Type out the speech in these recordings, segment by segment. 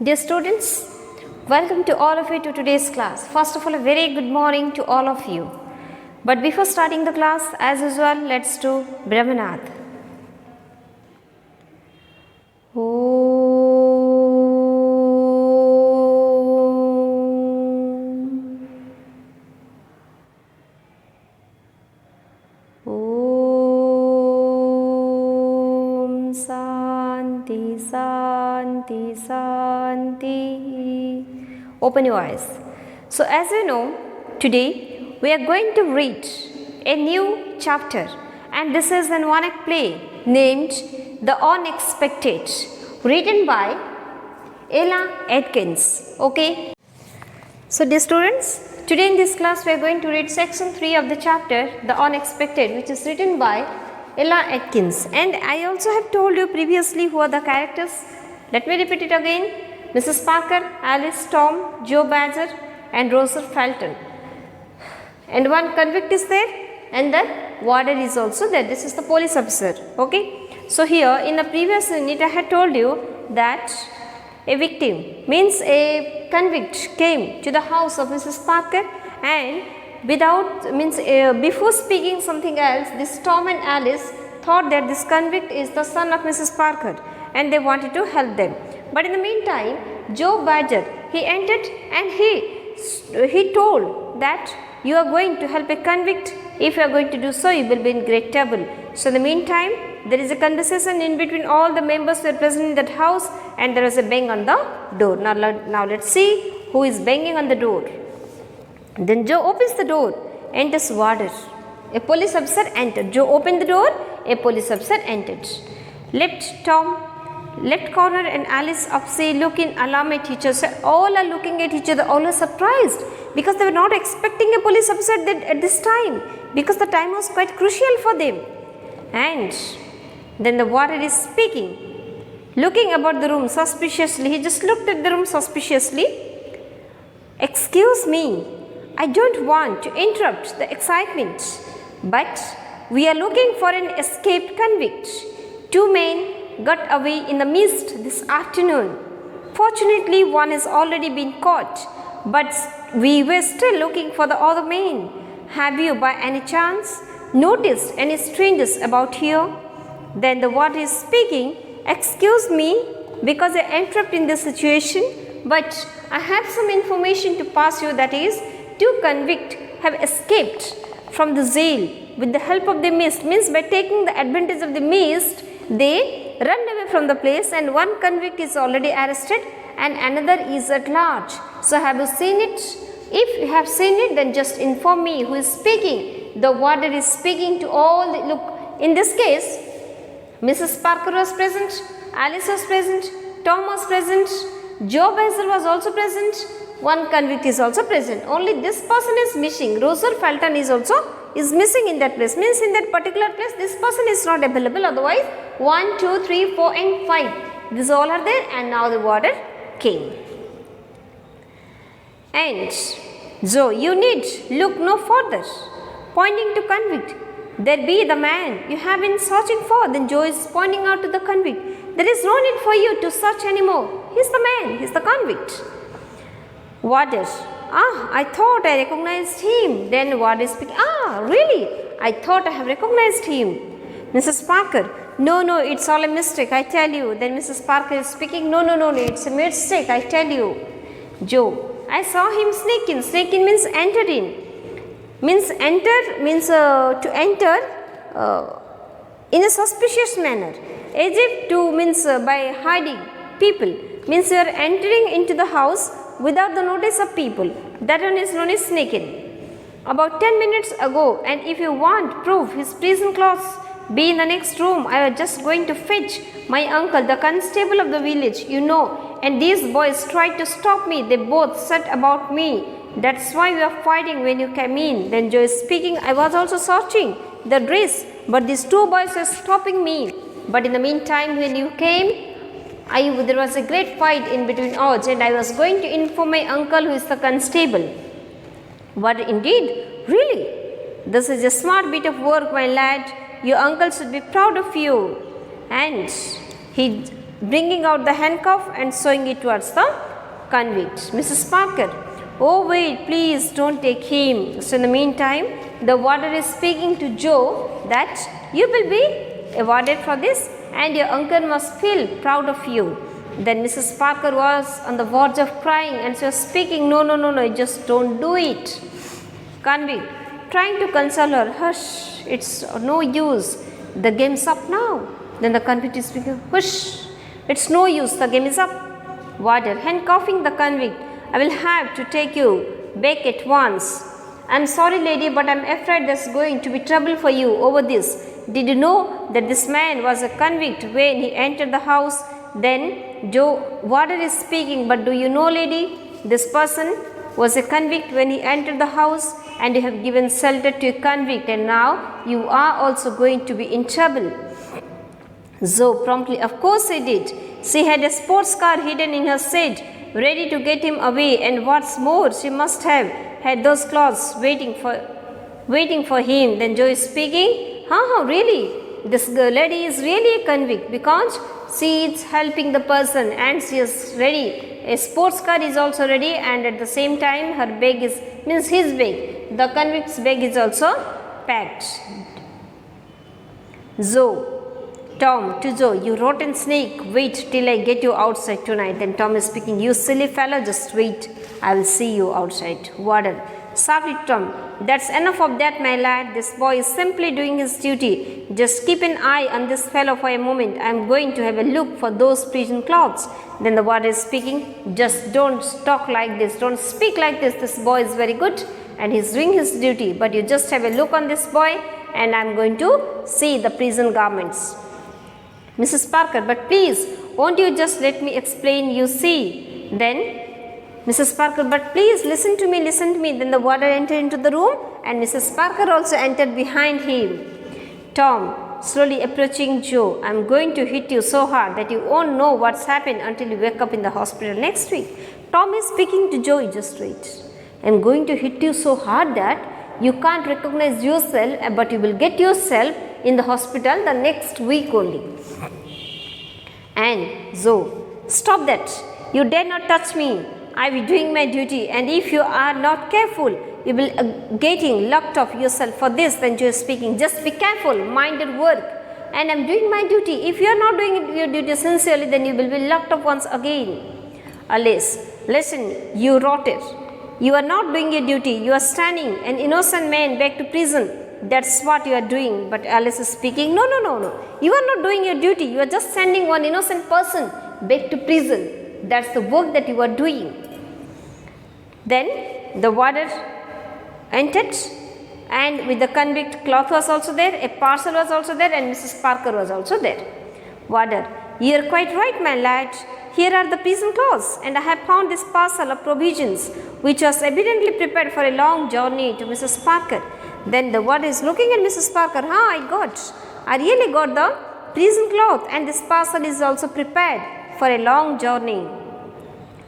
Dear students, welcome to all of you to today's class. First of all, a very good morning to all of you. But before starting the class, as usual, let's do Brahmanad. Santi. Open your eyes. So as you know, today we are going to read a new chapter, and this is an one-act play named The Unexpected, written by Ella Atkins. Okay. So dear students, today in this class we are going to read section 3 of the chapter The Unexpected, which is written by Ella Atkins. And I also have told you previously who are the characters. Let me repeat it again. Mrs. Parker, Alice, Tom, Joe Badger and Rosa Felton. And one convict is there and the warder is also there. This is the police officer. Okay. So here in the previous unit I had told you that a victim means a convict came to the house of Mrs. Parker, and before speaking something else, this Tom and Alice thought that this convict is the son of Mrs. Parker and they wanted to help them. But in the meantime, Joe Badger, he entered and he told that you are going to help a convict. If you are going to do so, you will be in great trouble. So in the meantime, there is a conversation in between all the members who are present in that house, and there was a bang on the door. Now let's see who is banging on the door. Then Joe opens the door, enters warder. A police officer entered. Joe opened the door, a police officer entered. Left corner and Alice Upsey look in alarm at each other. All are looking at each other, all are surprised because they were not expecting a police officer at this time, because the time was quite crucial for them. And then the warder is speaking, looking about the room suspiciously. He just looked at the room suspiciously. Excuse me, I don't want to interrupt the excitement, but we are looking for an escaped convict. 2 men got away in the mist this afternoon. Fortunately, one has already been caught, but we were still looking for the other man. Have you by any chance noticed any strangers about here? Then the warder is speaking. Excuse me, because I interrupt in this situation, but I have some information to pass you, that is, 2 convicts have escaped from the jail with the help of the mist. Means by taking the advantage of the mist, they run away from the place, and one convict is already arrested and another is at large. So have you seen it? If you have seen it, then just inform me who is speaking. The warder is speaking to all the, look, in this case, Mrs. Parker was present, Alice was present, Tom was present, Joe Badger was also present, one convict is also present. Only this person is missing. Rosa Felton is missing in that place. Means in that particular place this person is not available. Otherwise 1, 2, 3, 4 and 5. These all are there, and now the warder came. And so you need look no further. Pointing to convict. There be the man you have been searching for. Then Joe is pointing out to the convict. There is no need for you to search anymore. He is the man. He is the convict. Warder. I thought I recognized him. Then warder is speaking. Really? I thought I have recognized him. Mrs. Parker. No, it's all a mistake, I tell you. Then Mrs. Parker is speaking. No, it's a mistake, I tell you. Joe. I saw him sneak in. Sneak in means enter in. Means enter means to enter in a suspicious manner. As if to means by hiding people. Means you are entering into the house without the notice of people. That one is known as sneak in. About 10 minutes ago, and if you want proof, his prison clothes be in the next room. I was just going to fetch my uncle, the constable of the village, and these boys tried to stop me. They both set about me. That's why we are fighting when you came in. Then Joe is speaking. I was also searching the dress, but these 2 boys were stopping me. But in the meantime, when you came, there was a great fight in between us, and I was going to inform my uncle, who is the constable. But indeed, really, this is a smart bit of work, my lad. Your uncle should be proud of you. And he bringing out the handcuff and showing it towards the convict. Mrs. Parker, oh wait, please don't take him. So in the meantime, the warder is speaking to Joe that you will be awarded for this and your uncle must feel proud of you. Then Mrs. Parker was on the verge of crying and she was speaking, no, just don't do it. Convict, trying to console her, hush, it's no use, the game's up now. Then the convict is speaking, hush, it's no use, the game is up. Warder, handcuffing the convict, I will have to take you back at once. I'm sorry lady, but I'm afraid there's going to be trouble for you over this. Did you know that this man was a convict when he entered the house? Then warder is speaking, but do you know lady, this person was a convict when he entered the house and you have given shelter to a convict and now you are also going to be in trouble. Zoe promptly, of course I did. She had a sports car hidden in her seat, ready to get him away, and what's more, she must have had those clothes waiting for him. Then Joe is speaking, really? This lady is really a convict because she is helping the person and she is ready. A sports car is also ready and at the same time her bag means his bag. The convict's bag is also packed. Zoe. Tom to Joe, you rotten snake, wait till I get you outside tonight. Then Tom is speaking, you silly fellow, just wait, I will see you outside. Warden, sharply Tom, that's enough of that my lad, this boy is simply doing his duty. Just keep an eye on this fellow for a moment, I am going to have a look for those prison clothes. Then the warden is speaking, just don't talk like this, don't speak like this boy is very good and he is doing his duty, but you just have a look on this boy and I am going to see the prison garments. Mrs. Parker, but please, won't you just let me explain, you see. Then Mrs. Parker, but please listen to me. Then the warder entered into the room and Mrs. Parker also entered behind him. Tom, slowly approaching Joe, I am going to hit you so hard that you won't know what's happened until you wake up in the hospital next week. Tom is speaking to Joe, just wait. I am going to hit you so hard that you can't recognize yourself, but you will get yourself in the hospital the next week only. And Zoe, stop that. You dare not touch me. I will be doing my duty and if you are not careful, you will getting locked off yourself for this. Then Joe is speaking, just be careful, mind your work. And I am doing my duty. If you are not doing your duty sincerely, then you will be locked up once again. Alice, listen, you rotter. You are not doing your duty. You are standing an innocent man back to prison. That's what you are doing. But Alice is speaking, no. You are not doing your duty. You are just sending one innocent person back to prison. That's the work that you are doing. Then the warder entered and with the convict cloth was also there, a parcel was also there and Mrs. Parker was also there. Warder, you are quite right my lad. Here are the prison clothes and I have found this parcel of provisions which was evidently prepared for a long journey to Mrs. Parker. Then the warder is looking at Mrs. Parker, I really got the prison cloth and this parcel is also prepared for a long journey.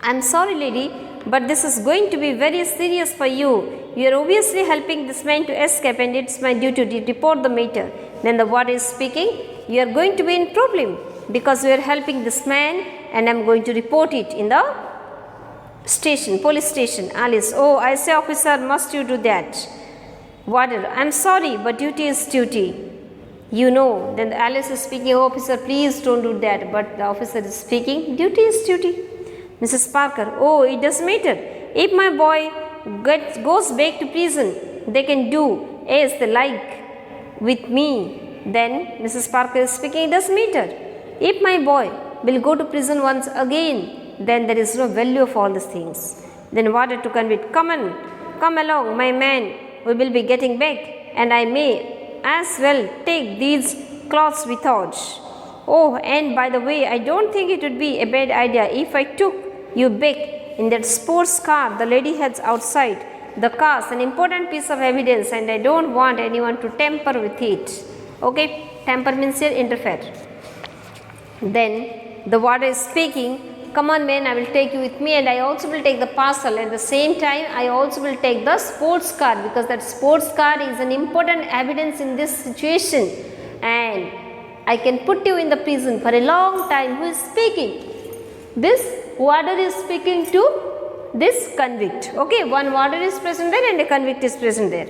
I am sorry lady, but this is going to be very serious for you. You are obviously helping this man to escape and it's my duty to report the matter. Then the warder is speaking, you are going to be in problem because you are helping this man and I am going to report it in the station, police station. Alice, oh I say officer, must you do that? Warder, I am sorry, but duty is duty. You know. Then Alice is speaking, oh, officer, please don't do that. But the officer is speaking, duty is duty. Mrs. Parker, oh, it doesn't matter. If my boy goes back to prison, they can do as they like with me. Then Mrs. Parker is speaking, it doesn't matter. If my boy will go to prison once again, then there is no value of all these things. Then warder to convict, come along, my man. We will be getting back and I may as well take these clothes without. Oh, and by the way, I don't think it would be a bad idea if I took you back in that sports car the lady has outside. The car is an important piece of evidence and I don't want anyone to tamper with it. Okay, tamper means here interfere. Then the warder is speaking, come on man, I will take you with me and I also will take the parcel. At the same time, I also will take the sports car because that sports car is an important evidence in this situation. And I can put you in the prison for a long time. Who is speaking? This warder is speaking to this convict. Okay, one warder is present there and a convict is present there.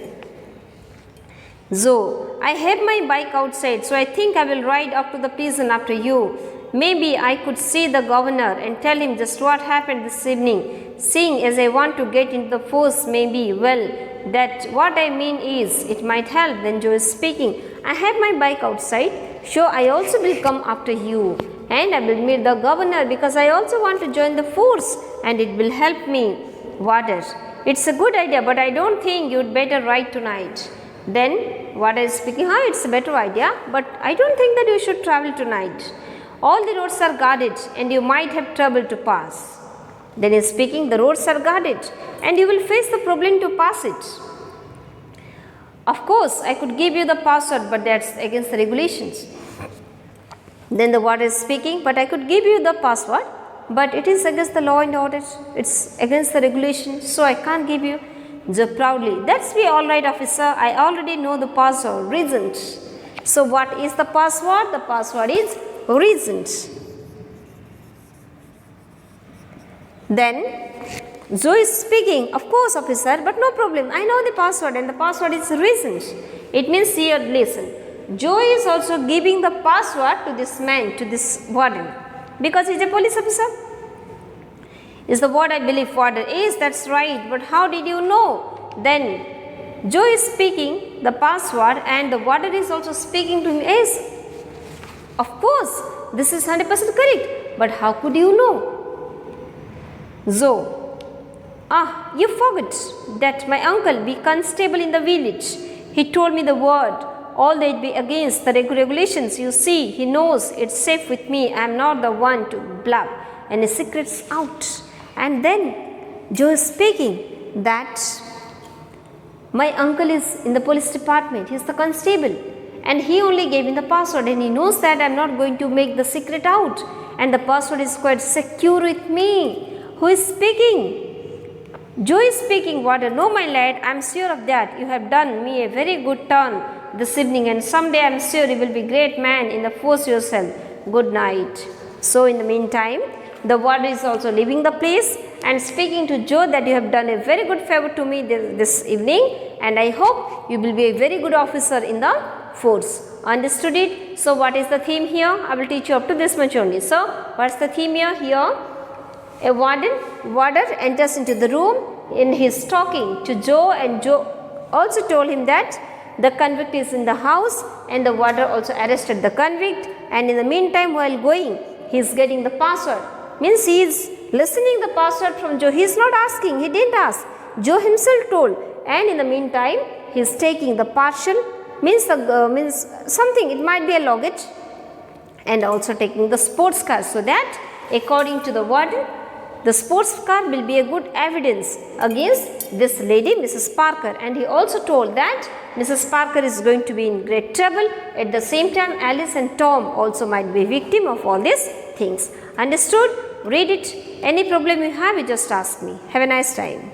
So, I have my bike outside, so I think I will ride up to the prison after you. Maybe I could see the governor and tell him just what happened this evening. Seeing as I want to get into the force, maybe, well, that what I mean is, it might help. Then Joe is speaking. I have my bike outside, so I also will come after you. And I will meet the governor because I also want to join the force and it will help me. Warder, it's a good idea, but I don't think you'd better ride tonight. Then Warder is speaking, it's a better idea, but I don't think that you should travel tonight. All the roads are guarded and you might have trouble to pass. Then he is speaking, the roads are guarded and you will face the problem to pass it. Of course, I could give you the password, but that's against the regulations. Then the warder is speaking, but I could give you the password, but it is against the law and order. It's against the regulations, so I can't give you. Joe proudly, that's be all right, officer. I already know the password, reasoned. So what is the password? The password is reasoned. Then Joe is speaking, of course, officer, but no problem. I know the password and the password is reasoned. It means here, listen. Joe is also giving the password to this man, to this warden, because he is a police officer. Is the word I believe warden is, that's right, but how did you know? Then Joe is speaking the password and the warden is also speaking to him is, of course, this is 100% correct, but how could you know? Joe, you forgot that my uncle be constable in the village. He told me the word. All that be against the regulations, you see, he knows it's safe with me. I am not the one to blab and his secret's out. And then Joe is speaking that my uncle is in the police department, he is the constable and he only gave me the password and he knows that I am not going to make the secret out and the password is quite secure with me. Who is speaking? Joe is speaking, warder, no my lad, I am sure of that. You have done me a very good turn this evening and someday I am sure you will be great man in the force yourself. Good night. So in the meantime, the warder is also leaving the place and speaking to Joe that you have done a very good favor to me this evening and I hope you will be a very good officer in the force. Understood it? So what is the theme here? I will teach you up to this much only. So what's the theme here? Here a warder enters into the room and he is talking to Joe and Joe also told him that the convict is in the house and the warder also arrested the convict and in the meantime while going he is getting the password. Means he is listening the password from Joe. He is not asking, he didn't ask. Joe himself told and in the meantime he is taking the partial means something, it might be a luggage and also taking the sports car so that according to the warden the sports car will be a good evidence against this lady, Mrs. Parker, and he also told that Mrs. Parker is going to be in great trouble. At the same time, Alice and Tom also might be victim of all these things. Understood? Read it. Any problem you have, you just ask me. Have a nice time.